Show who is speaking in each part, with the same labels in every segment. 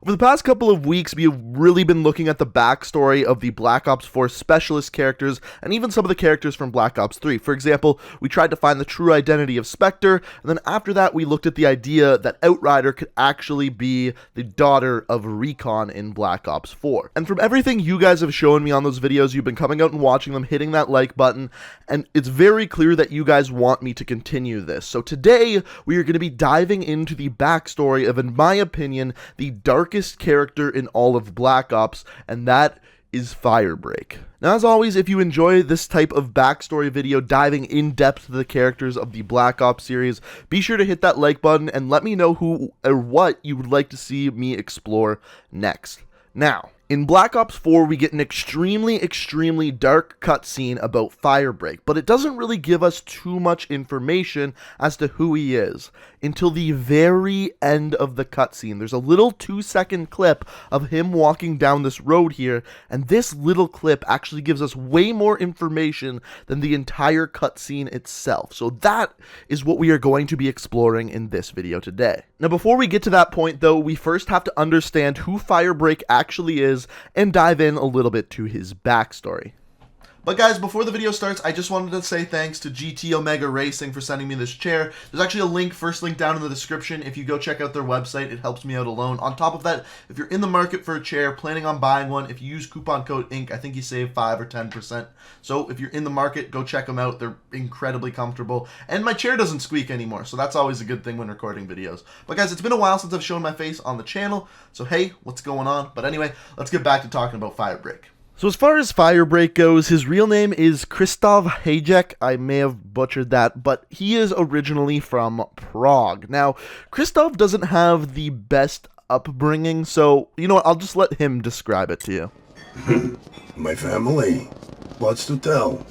Speaker 1: Over the past couple of weeks, we have really been looking at the backstory of the Black Ops 4 specialist characters and even some of the characters from Black Ops 3. For example, we tried to find the true identity of Spectre, and then after that we looked at the idea that Outrider could actually be the daughter of Recon in Black Ops 4. And from everything you guys have shown me on those videos, you've been coming out and watching them, hitting that like button, and it's very clear that you guys want me to continue this. So today, we are going to be diving into the backstory of, in my opinion, the darkest character in all of Black Ops, and that is Firebreak. Now, as always, if you enjoy this type of backstory video diving in depth to the characters of the Black Ops series, be sure to hit that like button and let me know who or what you would like to see me explore next. Now, in Black Ops 4, we get an extremely dark cutscene about Firebreak, but it doesn't really give us too much information as to who he is until the very end of the cutscene. There's a little 2-second clip of him walking down this road here, and this little clip actually gives us way more information than the entire cutscene itself. So that is what we are going to be exploring in this video today. Now, before we get to that point, though, we first have to understand who Firebreak actually is and dive in a little bit to his backstory. But guys, before the video starts, I just wanted to say thanks to GT Omega Racing for sending me this chair. There's actually a link, first link down in the description. If you go check out their website, it helps me out alone. On top of that, if you're in the market for a chair, planning on buying one, if you use coupon code INK, I think you save 5 or 10%. So if you're in the market, go check them out. They're incredibly comfortable. And my chair doesn't squeak anymore, so that's always a good thing when recording videos. But guys, it's been a while since I've shown my face on the channel, so hey, what's going on? But anyway, let's get back to talking about Firebreak. So as far as Firebreak goes, his real name is Krzysztof Hajek. I may have butchered that, but he is originally from Prague. Now, Krzysztof doesn't have the best upbringing, so you know what, I'll just let him describe it to you.
Speaker 2: My family? What's to tell?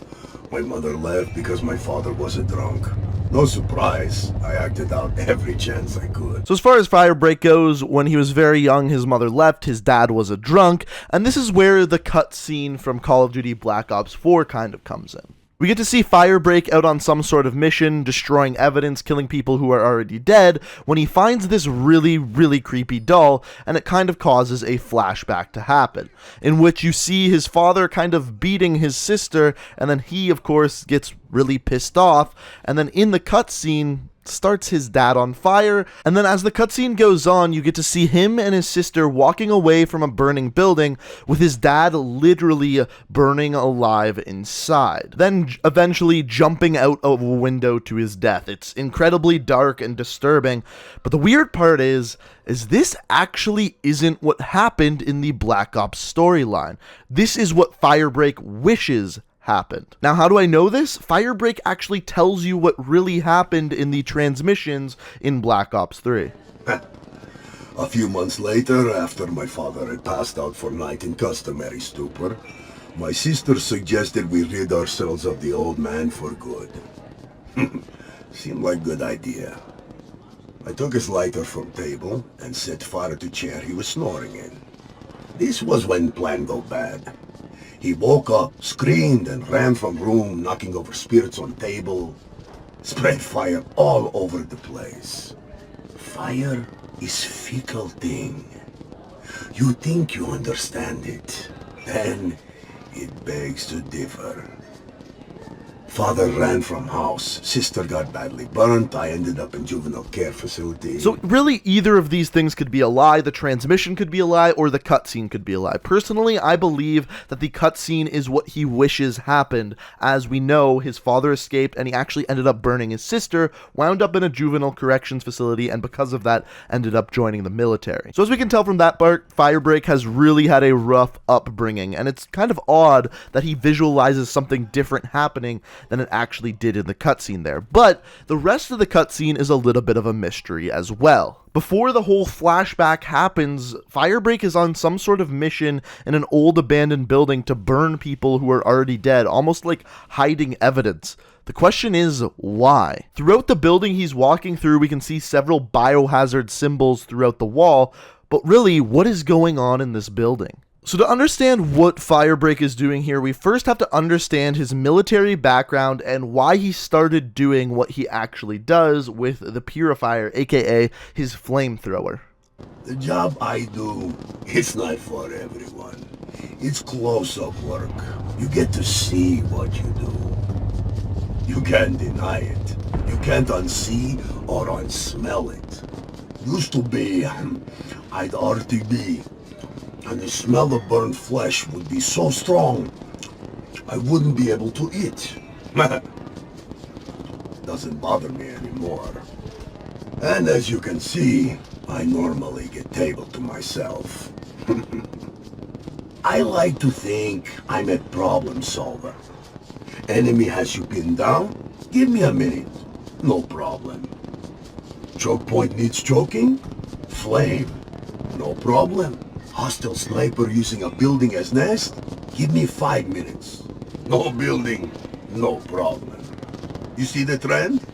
Speaker 2: My mother left because my father was a drunk. No surprise, I acted out every chance I could.
Speaker 1: So as far as Firebreak goes, when he was very young, his mother left, his dad was a drunk, and this is where the cutscene from Call of Duty Black Ops 4 kind of comes in. We get to see Firebreak out on some sort of mission, destroying evidence, killing people who are already dead, when he finds this really creepy doll, and it kind of causes a flashback to happen, in which you see his father kind of beating his sister, and then he, of course, gets really pissed off, and then in the cutscene, starts his dad on fire, and then as the cutscene goes on, you get to see him and his sister walking away from a burning building with his dad literally burning alive inside, then eventually jumping out of a window to his death. It's incredibly dark and disturbing, but the weird part is this actually isn't what happened in the Black Ops storyline. This is what Firebreak wishes happened. Now, how do I know this? Firebreak actually tells you what really happened in the transmissions in Black Ops 3.
Speaker 2: A few months later, after my father had passed out for night in customary stupor, my sister suggested we rid ourselves of the old man for good. Seemed like a good idea. I took his lighter from table and set fire to chair he was snoring in. This was when plan go bad. He woke up, screamed, and ran from room, knocking over spirits on table. Spread fire all over the place. Fire is fickle thing. You think you understand it, then it begs to differ. Father ran from house, sister got badly burnt, I ended up in juvenile care facility.
Speaker 1: So really, either of these things could be a lie, the transmission could be a lie, or the cutscene could be a lie. Personally, I believe that the cutscene is what he wishes happened. As we know, his father escaped and he actually ended up burning his sister, wound up in a juvenile corrections facility, and because of that, ended up joining the military. So as we can tell from that part, Firebreak has really had a rough upbringing, and it's kind of odd that he visualizes something different happening than it actually did in the cutscene there. But the rest of the cutscene is a little bit of a mystery as well. Before the whole flashback happens, Firebreak is on some sort of mission in an old abandoned building to burn people who are already dead, almost like hiding evidence. The question is, why? Throughout the building he's walking through, we can see several biohazard symbols throughout the wall, but really, what is going on in this building? So to understand what Firebreak is doing here, we first have to understand his military background and why he started doing what he actually does with the Purifier, aka his flamethrower.
Speaker 2: The job I do, it's not for everyone. It's close-up work. You get to see what you do. You can't deny it. You can't unsee or unsmell it. Used to be, I'd RTB, and the smell of burnt flesh would be so strong, I wouldn't be able to eat. Doesn't bother me anymore. And as you can see, I normally get table to myself. I like to think I'm a problem solver. Enemy has you pinned down? Give me a minute. No problem. Choke point needs choking? Flame. No problem. Hostile sniper using a building as nest? Give me 5 minutes. No building, no problem. You see the trend?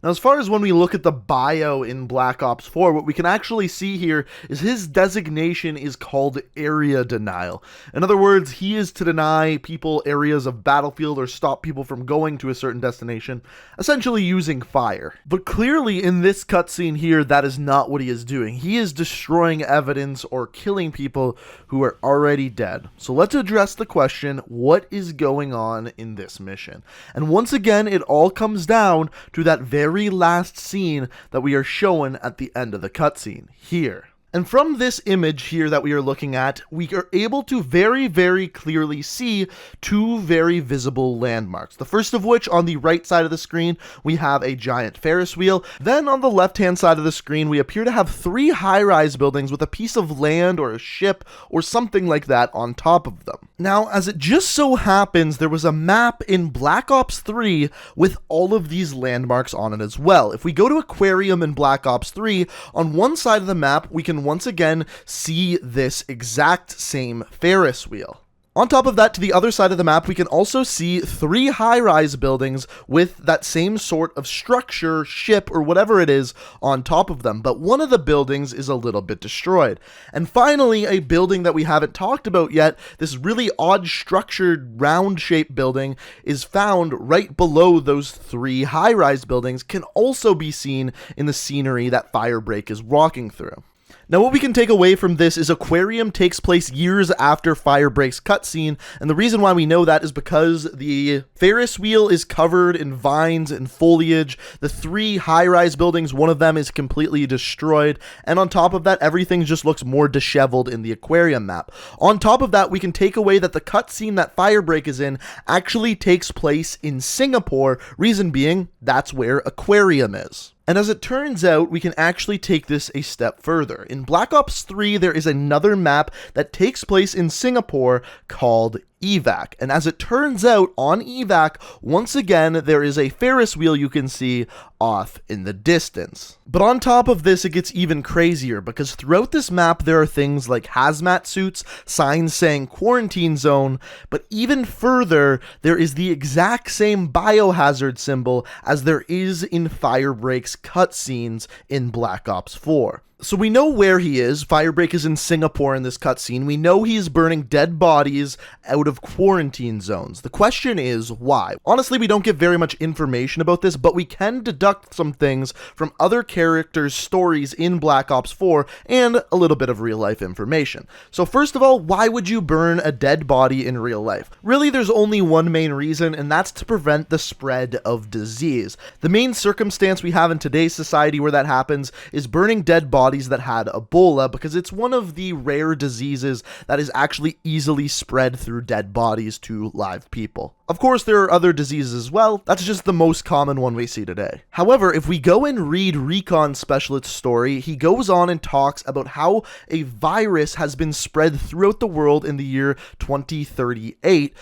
Speaker 1: Now, as far as when we look at the bio in Black Ops 4, what we can actually see here is his designation is called Area Denial. In other words, he is to deny people areas of battlefield or stop people from going to a certain destination, essentially using fire. But clearly in this cutscene here, that is not what he is doing. He is destroying evidence or killing people who are already dead. So let's address the question, what is going on in this mission? And once again, it all comes down to that very last scene that we are shown at the end of the cutscene here. And from this image here that we are looking at, we are able to very, very clearly see two very visible landmarks. The first of which, on the right side of the screen, we have a giant Ferris wheel. Then on the left-hand side of the screen, we appear to have three high-rise buildings with a piece of land or a ship or something like that on top of them. Now, as it just so happens, there was a map in Black Ops 3 with all of these landmarks on it as well. If we go to Aquarium in Black Ops 3, on one side of the map, we can once again see this exact same Ferris wheel. On top of that, to the other side of the map, we can also see three high-rise buildings with that same sort of structure, ship, or whatever it is on top of them, but one of the buildings is a little bit destroyed. And finally, a building that we haven't talked about yet, this really odd structured round-shaped building, is found right below those three high-rise buildings, can also be seen in the scenery that Firebreak is walking through. Now, what we can take away from this is Aquarium takes place years after Firebreak's cutscene, and the reason why we know that is because the Ferris wheel is covered in vines and foliage, the three high-rise buildings, one of them is completely destroyed, and on top of that, everything just looks more disheveled in the Aquarium map. On top of that, we can take away that the cutscene that Firebreak is in actually takes place in Singapore, reason being, that's where Aquarium is. And as it turns out, we can actually take this a step further. In Black Ops 3, there is another map that takes place in Singapore called Evac. And as it turns out, on Evac, once again, there is a Ferris wheel you can see off in the distance. But on top of this, it gets even crazier, because throughout this map, there are things like hazmat suits, signs saying quarantine zone, but even further, there is the exact same biohazard symbol as there is in Firebreak's cutscenes in Black Ops 4. So we know where he is. Firebreak is in Singapore in this cutscene. We know he is burning dead bodies out of quarantine zones. The question is, why? Honestly, we don't get very much information about this, but we can deduct some things from other characters' stories in Black Ops 4 and a little bit of real-life information. So first of all, why would you burn a dead body in real life? Really, there's only one main reason, and that's to prevent the spread of disease. The main circumstance we have in today's society where that happens is burning dead bodies that had Ebola, because it's one of the rare diseases that is actually easily spread through dead bodies to live people. Of course, there are other diseases as well. That's just the most common one we see today. However, if we go and read Recon Specialist's story, he goes on and talks about how a virus has been spread throughout the world in the year 2038,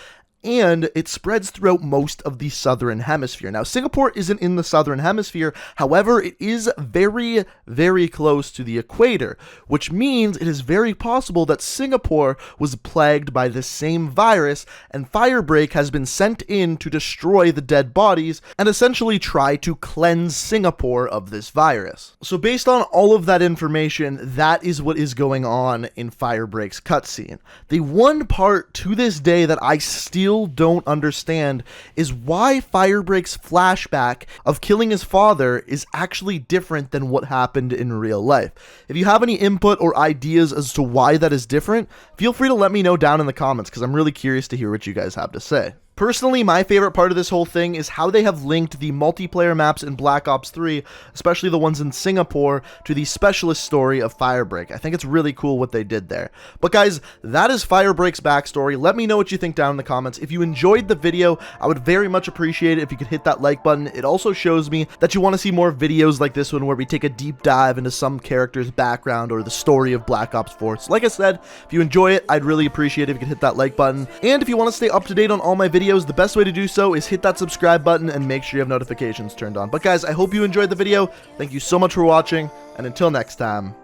Speaker 1: and it spreads throughout most of the southern hemisphere. Now, Singapore isn't in the southern hemisphere, however, it is very, very close to the equator, which means it is very possible that Singapore was plagued by this same virus, and Firebreak has been sent in to destroy the dead bodies and essentially try to cleanse Singapore of this virus. So based on all of that information, that is what is going on in Firebreak's cutscene. The one part to this day that I still still don't understand is why Firebreak's flashback of killing his father is actually different than what happened in real life. If you have any input or ideas as to why that is different, feel free to let me know down in the comments, because I'm really curious to hear what you guys have to say. Personally, my favorite part of this whole thing is how they have linked the multiplayer maps in Black Ops 3, especially the ones in Singapore, to the specialist story of Firebreak. I think it's really cool what they did there. But guys, that is Firebreak's backstory. Let me know what you think down in the comments. If you enjoyed the video, I would very much appreciate it if you could hit that like button. It also shows me that you want to see more videos like this one where we take a deep dive into some character's background or the story of Black Ops 4. So like I said, if you enjoy it, I'd really appreciate it if you could hit that like button. And if you want to stay up to date on all my videos, the best way to do so is hit that subscribe button and make sure you have notifications turned on. But guys, I hope you enjoyed the video. Thank you so much for watching, and until next time,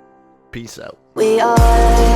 Speaker 1: peace out.
Speaker 3: We are